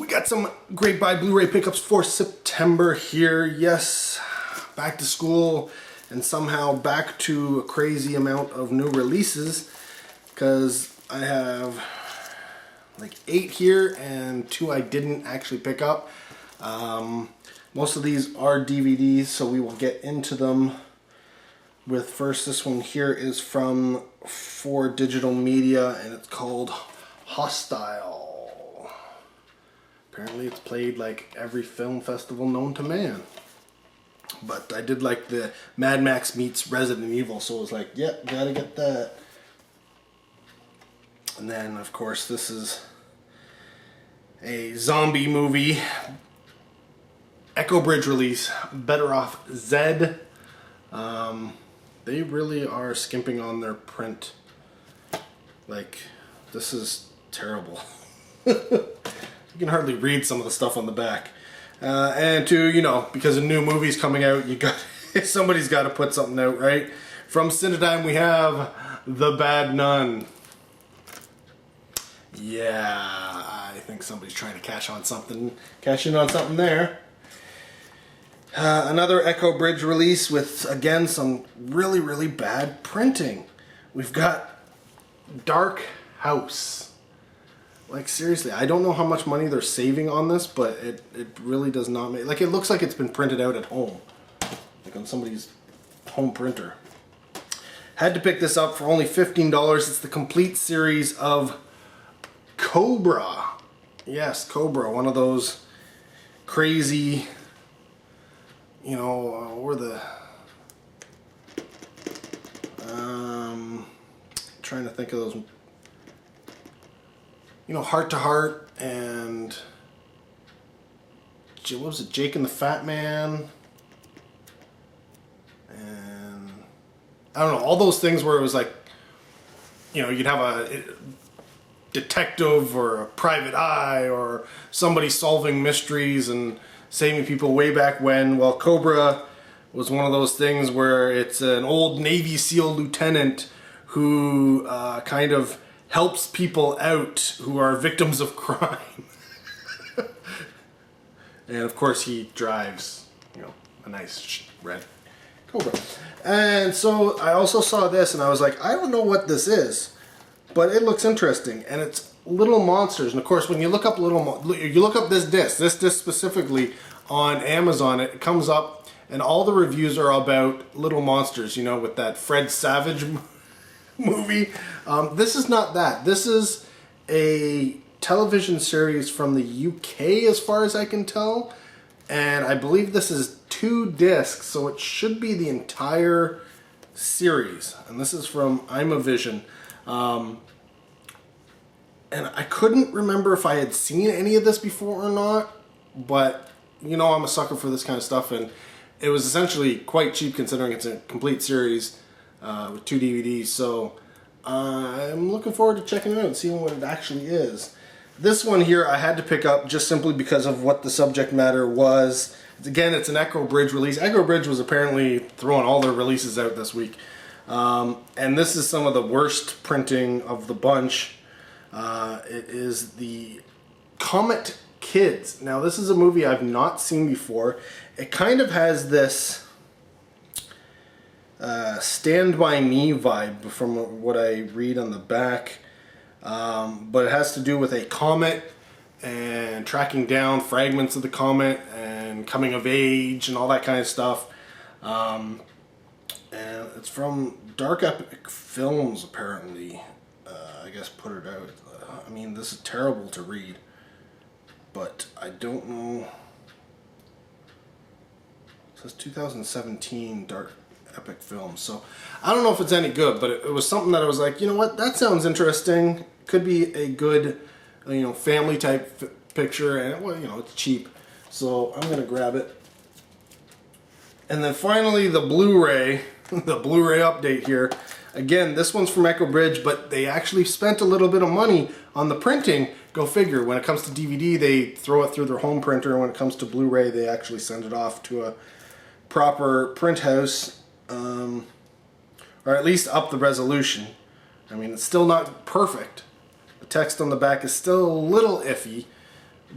We got some great buy Blu-ray pickups for September here. Yes, back to school and somehow back to a crazy amount of new releases because I have like 8 here and 2 I didn't actually pick up. Most of these are DVDs, so we will get into them with first. This one here is from 4 Digital Media and it's called Hostile. Apparently it's played like every film festival known to man. But I did like the Mad Max meets Resident Evil, so I was like, yep, gotta get that. And then, of course, this is a zombie movie. Echo Bridge release, Better Off Zed. They really are skimping on their print. Like, this is terrible. You can hardly read some of the stuff on the back. And you know, because a new movie's coming out, somebody's got to put something out, right? From Cinedigm we have The Bad Nun. Yeah, I think somebody's trying to cash in on something there. Another Echo Bridge release with, again, some really, really bad printing. We've got Dark House. Like, seriously, I don't know how much money they're saving on this, but it really does not make... Like, it looks like it's been printed out at home. Like, on somebody's home printer. Had to pick this up for only $15. It's the complete series of Cobra. Yes, Cobra. One of those crazy... You know, where the... trying to think of those... You know, Heart to Heart and... What was it? Jake and the Fat Man? And... I don't know, all those things where it was like... You know, you'd have a detective or a private eye or somebody solving mysteries and saving people way back when. Well, Cobra was one of those things where it's an old Navy SEAL lieutenant who kind of helps people out who are victims of crime. And of course he drives, you know, a nice red Cobra. And so I also saw this and I was like, I don't know what this is, but it looks interesting. And it's Little Monsters. And of course, when you look up you look up this disc specifically on Amazon, it comes up and all the reviews are about Little Monsters, you know, with that Fred Savage movie. This is not that. This is a television series from the UK as far as I can tell. And I believe this is 2 discs, so it should be the entire series. And this is from Imavision. And I couldn't remember if I had seen any of this before or not, but you know I'm a sucker for this kind of stuff, and it was essentially quite cheap considering it's a complete series with 2 DVDs, so I'm looking forward to checking it out and seeing what it actually is. This one here I had to pick up just simply because of what the subject matter was. Again, it's an Echo Bridge release. Echo Bridge was apparently throwing all their releases out this week. And this is some of the worst printing of the bunch. It is the Comet Kids. Now this is a movie I've not seen before. It kind of has this Stand By Me vibe from what I read on the back. But it has to do with a comet and tracking down fragments of the comet and coming of age and all that kind of stuff. And it's from Dark Epic Films, apparently. I guess put it out. I mean, this is terrible to read, but I don't know. It says 2017 Dark Epic Films, so I don't know if it's any good, but it was something that I was like, you know what, that sounds interesting. Could be a good, you know, family type picture, and well, you know, it's cheap, so I'm gonna grab it. And then finally, the Blu-ray, the Blu-ray update here. Again, this one's from Echo Bridge, but they actually spent a little bit of money on the printing. Go figure. When it comes to DVD, they throw it through their home printer. When it comes to Blu-ray, they actually send it off to a proper print house, or at least up the resolution. I mean, it's still not perfect. The text on the back is still a little iffy,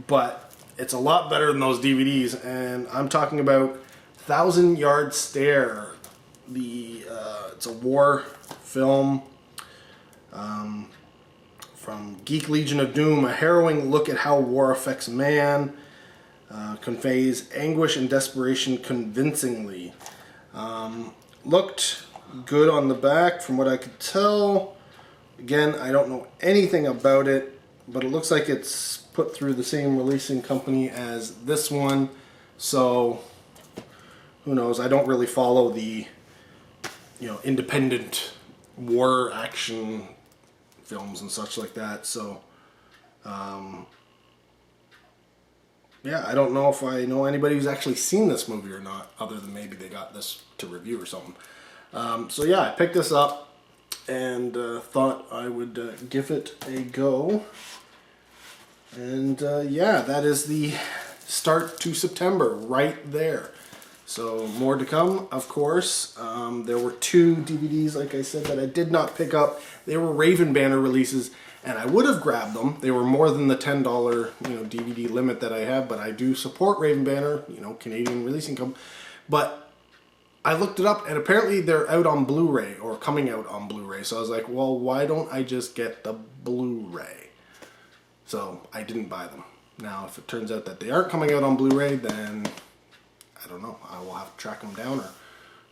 but it's a lot better than those DVDs, and I'm talking about 1,000 Yard Stare. It's a war film from Geek Legion of Doom, a harrowing look at how war affects man, conveys anguish and desperation convincingly. Looked good on the back from what I could tell. Again, I don't know anything about it, but it looks like it's put through the same releasing company as this one, so who knows. I don't really follow the independent war action films and such like that, so yeah, I don't know if I know anybody who's actually seen this movie or not, other than maybe they got this to review or something. So yeah, I picked this up and thought I would give it a go. And yeah, that is the start to September right there. So more to come, of course. There were 2 DVDs, like I said, that I did not pick up. They were Raven Banner releases, and I would have grabbed them. They were more than the $10 DVD limit that I have, but I do support Raven Banner, Canadian releasing company. But I looked it up, and apparently they're out on Blu-ray, or coming out on Blu-ray. So I was like, well, why don't I just get the Blu-ray? So I didn't buy them. Now, if it turns out that they aren't coming out on Blu-ray, then I don't know. I will have to track them down or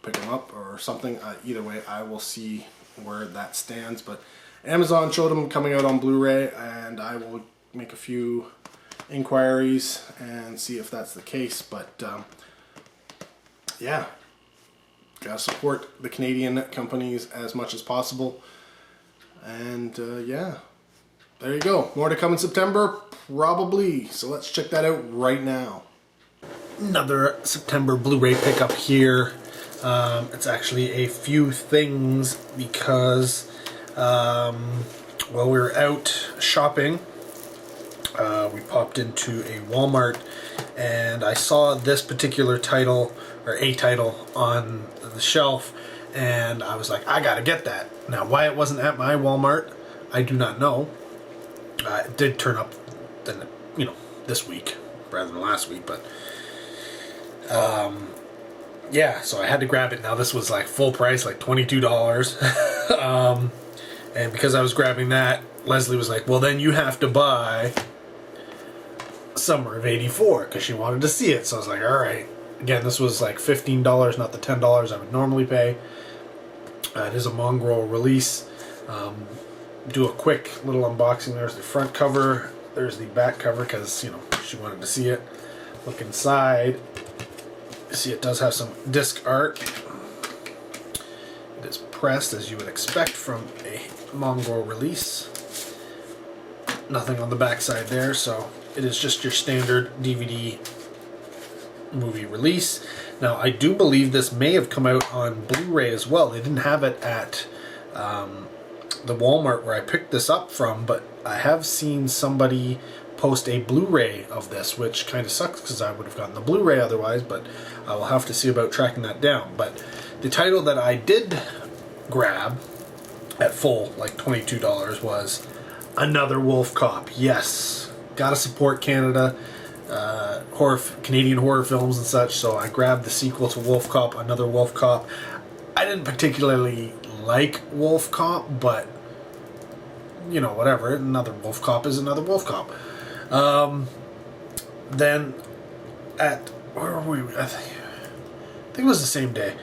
pick them up or something. Either way, I will see where that stands. But Amazon showed them coming out on Blu-ray, and I will make a few inquiries and see if that's the case. But yeah, gotta support the Canadian companies as much as possible. And yeah, there you go. More to come in September, probably. So let's check that out right now. Another September Blu-ray pickup here. It's actually a few things because while we were out shopping, we popped into a Walmart and I saw this particular title, or a title, on the shelf, and I was like, I gotta get that. Now, why it wasn't at my Walmart, I do not know. It did turn up, this week rather than last week, but yeah, so I had to grab it. Now this was like full price, like $22. And because I was grabbing that, Leslie was like, well, then you have to buy Summer of '84, because she wanted to see it. So I was like, all right. Again, this was like $15, not the $10 I would normally pay. It is a mongrel release. Do a quick little unboxing. There's the front cover. There's the back cover, because, she wanted to see it. Look inside. See, it does have some disc art. It is pressed, as you would expect from a mongrel release. Nothing on the back side there, so it is just your standard DVD movie release. Now, I do believe this may have come out on Blu-ray as well. They didn't have it at the Walmart where I picked this up from, but I have seen somebody post a Blu-ray of this, which kind of sucks because I would have gotten the Blu-ray otherwise, but I will have to see about tracking that down. But the title that I did grab at full, like $22, was Another Wolf Cop. Yes, gotta support Canada, Canadian horror films and such, so I grabbed the sequel to Wolf Cop, Another Wolf Cop. I didn't particularly like Wolf Cop, but whatever, another Wolf Cop is another Wolf Cop. Then at, where were we? I think it was the same day.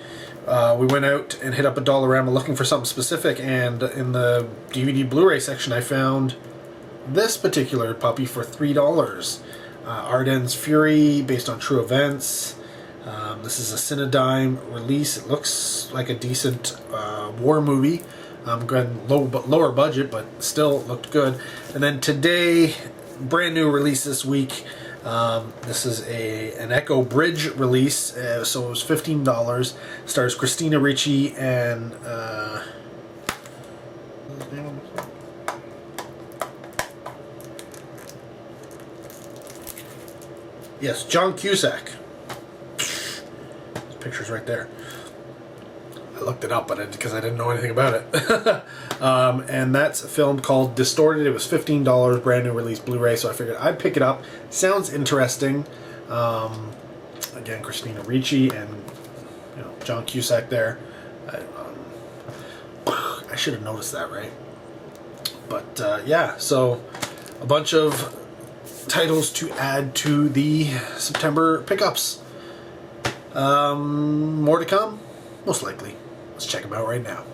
We went out and hit up a Dollarama looking for something specific, and in the DVD Blu-ray section I found this particular puppy for $3. Arden's Fury, based on true events. This is a Cinedigm release. It looks like a decent war movie. Lower budget, but still looked good. And then today, brand new release this week. This is an Echo Bridge release, so it was $15. Stars Christina Ricci and yes, John Cusack. This picture's right there. I looked it up, but because I didn't know anything about it. And that's a film called Distorted. It was $15, brand new release Blu-ray, so I figured I'd pick it up. Sounds interesting. Again, Christina Ricci and John Cusack there. I should have noticed that, right? But yeah, so a bunch of titles to add to the September pickups. More to come, most likely. Let's check them out right now.